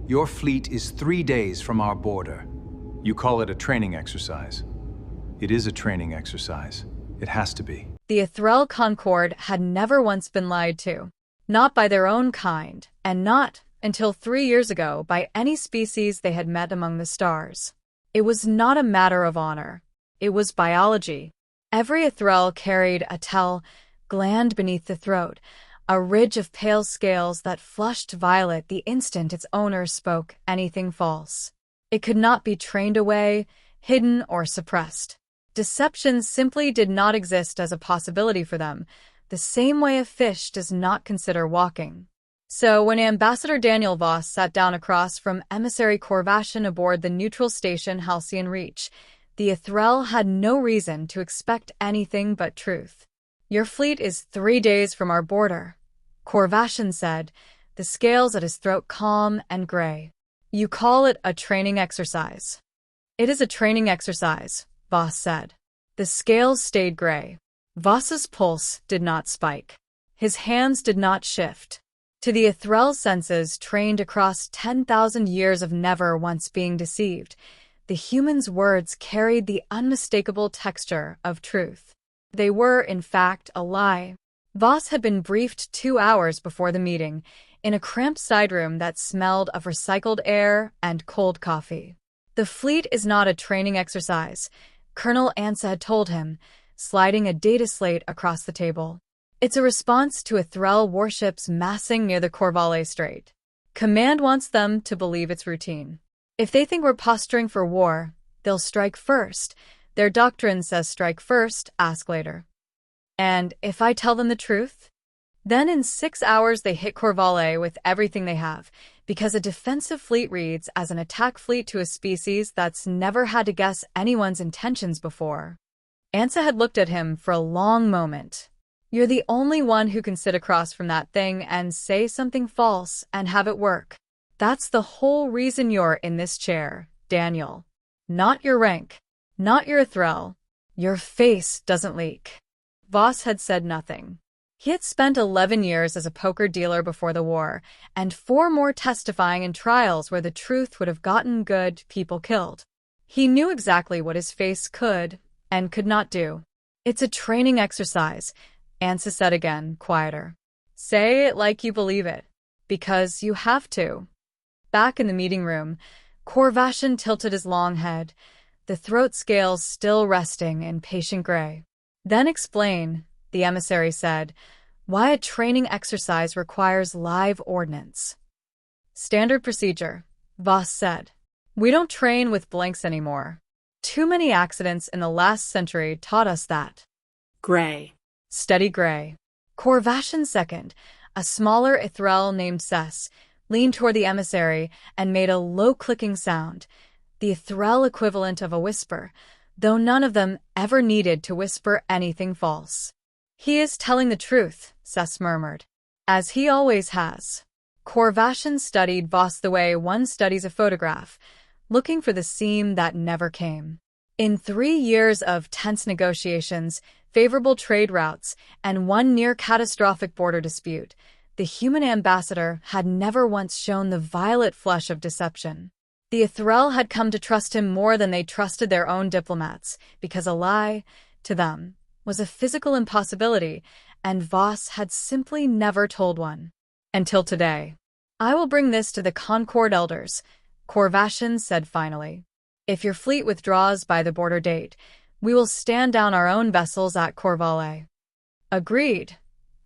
Your fleet is 3 days from our border. You call it a training exercise. It is a training exercise. It has to be. The Ithrel Concorde had never once been lied to. Not by their own kind, and not, until 3 years ago, by any species they had met among the stars. It was not a matter of honor. It was biology. Every Ithrel carried a tell gland beneath the throat, a ridge of pale scales that flushed violet the instant its owner spoke anything false. It could not be trained away, hidden, or suppressed. Deception simply did not exist as a possibility for them, the same way a fish does not consider walking. So when Ambassador Daniel Voss sat down across from Emissary Korr'Vashan aboard the neutral station Halcyon Reach, the Ithrel had no reason to expect anything but truth. "Your fleet is 3 days from our border," Korr'Vashan said, the scales at his throat calm and gray. "You call it a training exercise." "It is a training exercise," Voss said. The scales stayed gray. Voss's pulse did not spike. His hands did not shift. To the Ithrel's senses, trained across 10,000 years of never once being deceived, the human's words carried the unmistakable texture of truth. They were, in fact, a lie. Voss had been briefed 2 hours before the meeting, in a cramped side room that smelled of recycled air and cold coffee. "The fleet is not a training exercise," Colonel Ansa had told him, sliding a data slate across the table. "It's a response to Ithrel warships massing near the Korr'Vashan Strait. Command wants them to believe it's routine. If they think we're posturing for war, they'll strike first. Their doctrine says strike first, ask later. And if I tell them the truth? Then in 6 hours they hit Korr'Vashan with everything they have, because a defensive fleet reads as an attack fleet to a species that's never had to guess anyone's intentions before." Ansa had looked at him for a long moment. "You're the only one who can sit across from that thing and say something false and have it work. That's the whole reason you're in this chair, Daniel. Not your rank, not your Ithrel. Your face doesn't leak." Voss had said nothing. He had spent 11 years as a poker dealer before the war, and 4 more testifying in trials where the truth would have gotten good people killed. He knew exactly what his face could and could not do. "It's a training exercise," Ansa said again, quieter. "Say it like you believe it, because you have to." Back in the meeting room, Korr'Vashan tilted his long head, the throat scales still resting in patient gray. "Then explain," the emissary said, "why a training exercise requires live ordnance." "Standard procedure," Voss said. "We don't train with blanks anymore. Too many accidents in the last century taught us that." Gray. Steady gray. Korr'Vashan second, a smaller Ithrel named Sess, leaned toward the emissary and made a low clicking sound, the Ithrel equivalent of a whisper, though none of them ever needed to whisper anything false. "He is telling the truth," Sess murmured, "as he always has." Korr'Vashan studied Voss the way one studies a photograph, looking for the seam that never came. In 3 years of tense negotiations, favorable trade routes, and one near-catastrophic border dispute, the human ambassador had never once shown the violet flush of deception. The Ithrel had come to trust him more than they trusted their own diplomats, because a lie, to them, was a physical impossibility, and Voss had simply never told one. Until today. "I will bring this to the Concord elders," Korr'Vashan said finally. "If your fleet withdraws by the border date, we will stand down our own vessels at Korr'Vashan." "Agreed,"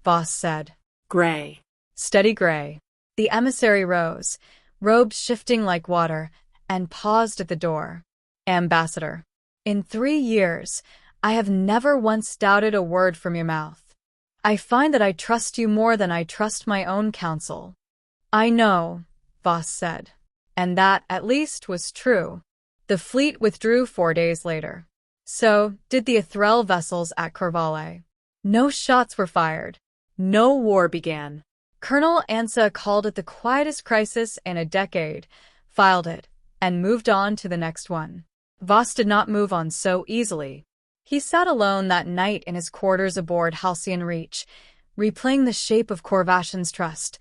Voss said. Gray. Steady gray. The emissary rose, robes shifting like water, and paused at the door. "Ambassador, in 3 years, I have never once doubted a word from your mouth. I find that I trust you more than I trust my own counsel." "I know," Voss said. And that, at least, was true. The fleet withdrew 4 days later. So did the Ithrel vessels at Korr'Vashan. No shots were fired. No war began. Colonel Ansa called it the quietest crisis in a decade, filed it, and moved on to the next one. Voss did not move on so easily. He sat alone that night in his quarters aboard Halcyon Reach, replaying the shape of Korr'Vashan's trust,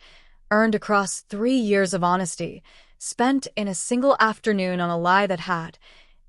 earned across 3 years of honesty, spent in a single afternoon on a lie that had,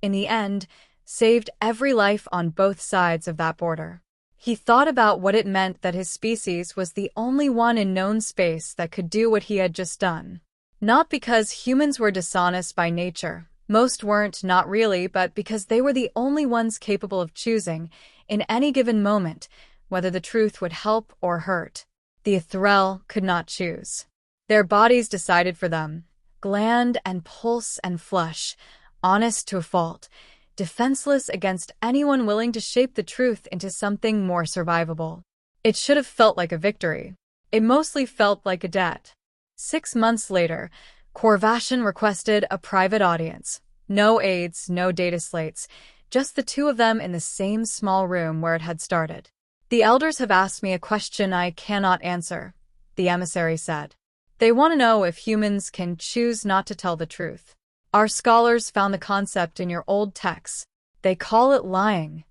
in the end, saved every life on both sides of that border. He thought about what it meant that his species was the only one in known space that could do what he had just done. Not because humans were dishonest by nature. Most weren't, not really, but because they were the only ones capable of choosing, in any given moment, whether the truth would help or hurt. The Ithrel could not choose. Their bodies decided for them. Gland and pulse and flush, honest to a fault, defenseless against anyone willing to shape the truth into something more survivable. It should have felt like a victory. It mostly felt like a debt. 6 months later, Korr'Vashan requested a private audience. No aides, no data slates, just the two of them in the same small room where it had started. "The elders have asked me a question I cannot answer," the emissary said. "They want to know if humans can choose not to tell the truth. Our scholars found the concept in your old texts. They call it lying."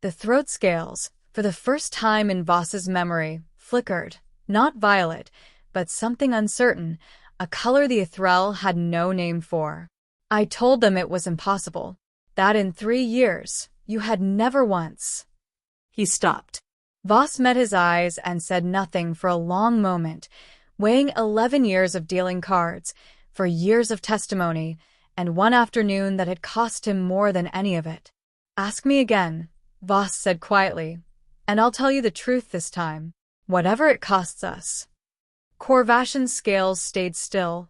The throat scales, for the first time in Voss's memory, flickered, not violet, but something uncertain, a color the Ithrel had no name for. "I told them it was impossible, that in 3 years, you had never once." He stopped. Voss met his eyes and said nothing for a long moment, weighing 11 years of dealing cards, for years of testimony, and one afternoon that had cost him more than any of it. "Ask me again," Voss said quietly, "and I'll tell you the truth this time, whatever it costs us." Korr'Vashan's scales stayed still,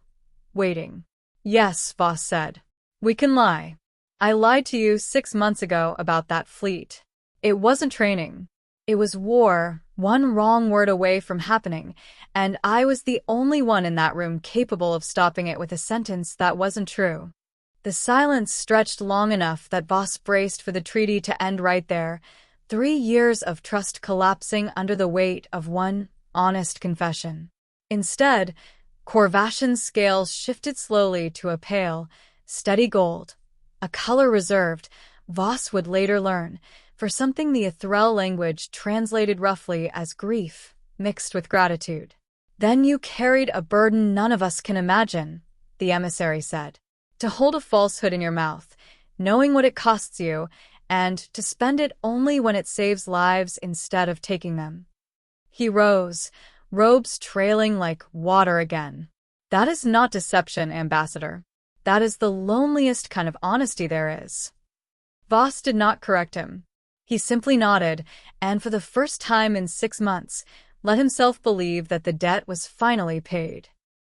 waiting. "Yes," Voss said. "We can lie. I lied to you 6 months ago about that fleet. It wasn't training. It was war, one wrong word away from happening, and I was the only one in that room capable of stopping it with a sentence that wasn't true." The silence stretched long enough that Voss braced for the treaty to end right there, 3 years of trust collapsing under the weight of one honest confession. Instead, Korr'Vashan's scales shifted slowly to a pale, steady gold, a color reserved, Voss would later learn, for something the Ithrel language translated roughly as grief, mixed with gratitude. "Then you carried a burden none of us can imagine," the emissary said. "To hold a falsehood in your mouth, knowing what it costs you, and to spend it only when it saves lives instead of taking them." He rose, robes trailing like water again. "That is not deception, Ambassador. That is the loneliest kind of honesty there is." Voss did not correct him. He simply nodded, and for the first time in 6 months, let himself believe that the debt was finally paid.